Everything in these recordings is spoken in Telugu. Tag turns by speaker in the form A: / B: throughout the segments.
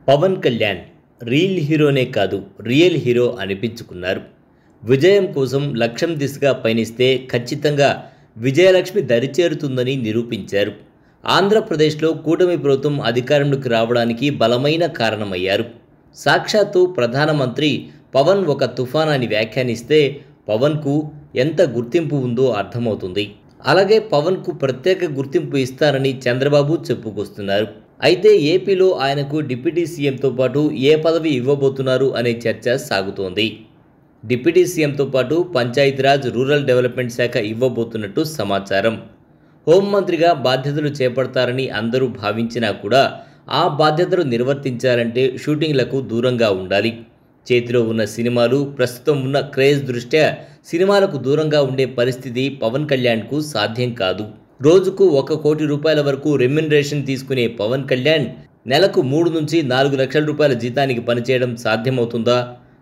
A: పవన్ కళ్యాణ్ రీల్ హీరోనే కాదు రియల్ హీరో అనిపించుకున్నారు. విజయం కోసం లక్ష్యం దిశగా పయనిస్తే ఖచ్చితంగా విజయలక్ష్మి దరిచేరుతుందని నిరూపించారు. ఆంధ్రప్రదేశ్లో కూటమి ప్రభుత్వం అధికారంలోకి రావడానికి బలమైన కారణమయ్యారు. సాక్షాత్తు ప్రధానమంత్రి పవన్ ఒక తుఫాన్ అని వ్యాఖ్యానిస్తే పవన్కు ఎంత గుర్తింపు ఉందో అర్థమవుతుంది. అలాగే పవన్కు ప్రత్యేక గుర్తింపు ఇస్తారని చంద్రబాబు చెప్పుకొస్తున్నారు. అయితే ఏపీలో ఆయనకు డిప్యూటీ సీఎంతో పాటు ఏ పదవి ఇవ్వబోతున్నారు అనే చర్చ సాగుతోంది. డిప్యూటీ సీఎంతో పాటు పంచాయతీరాజ్ రూరల్ డెవలప్మెంట్ శాఖ ఇవ్వబోతున్నట్టు సమాచారం. హోంమంత్రిగా బాధ్యతలు చేపడతారని అందరూ భావించినా కూడా ఆ బాధ్యతలు నిర్వర్తించాలంటే షూటింగ్లకు దూరంగా ఉండాలి. చేతిలో ఉన్న సినిమాలు, ప్రస్తుతం ఉన్న క్రేజ్ దృష్ట్యా సినిమాలకు దూరంగా ఉండే పరిస్థితి పవన్ కళ్యాణ్కు సాధ్యం కాదు. రోజుకు 1 కోటి రూపాయల వరకు రెమ్యునరేషన్ తీసుకునే పవన్ కళ్యాణ్ నెలకు 3 నుంచి 4 లక్షల రూపాయల జీతానికి పనిచేయడం సాధ్యమవుతుందా?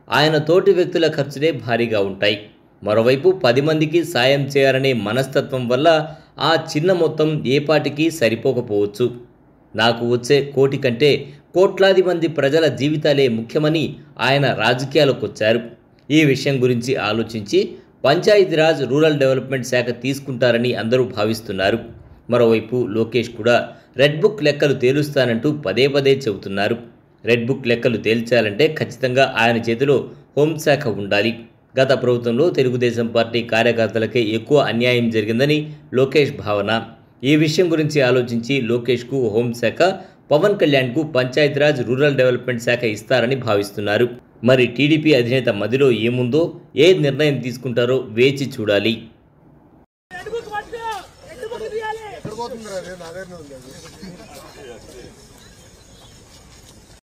A: ఆయన తోటి వ్యక్తుల ఖర్చులే భారీగా ఉంటాయి. మరోవైపు 10 మందికి సాయం చేయాలనే మనస్తత్వం వల్ల ఆ చిన్న మొత్తం ఏపాటికి సరిపోకపోవచ్చు. నాకు వచ్చే కోటి కంటే కోట్లాది మంది ప్రజల జీవితాలే ముఖ్యమని ఆయన రాజకీయాలకొచ్చారు. ఈ విషయం గురించి ఆలోచించి పంచాయతీరాజ్ రూరల్ డెవలప్మెంట్ శాఖ తీసుకుంటారని అందరూ భావిస్తున్నారు. మరోవైపు లోకేష్ కూడా రెడ్ బుక్ లెక్కలు తేలుస్తానంటూ పదే పదే చెబుతున్నారు. రెడ్ బుక్ లెక్కలు తేల్చాలంటే ఖచ్చితంగా ఆయన చేతిలో హోంశాఖ ఉండాలి. గత ప్రభుత్వంలో తెలుగుదేశం పార్టీ కార్యకర్తలకే ఎక్కువ అన్యాయం జరిగిందని లోకేష్ భావన. ఈ విషయం గురించి ఆలోచించి లోకేష్కు హోంశాఖ, పవన్ కళ్యాణ్కు పంచాయతీరాజ్ రూరల్ డెవలప్మెంట్ శాఖ ఇస్తారని భావిస్తున్నారు. మరి టీడీపీ అధినేత మదిలో ఏముందో, ఏ నిర్ణయం తీసుకుంటారో వేచి చూడాలి.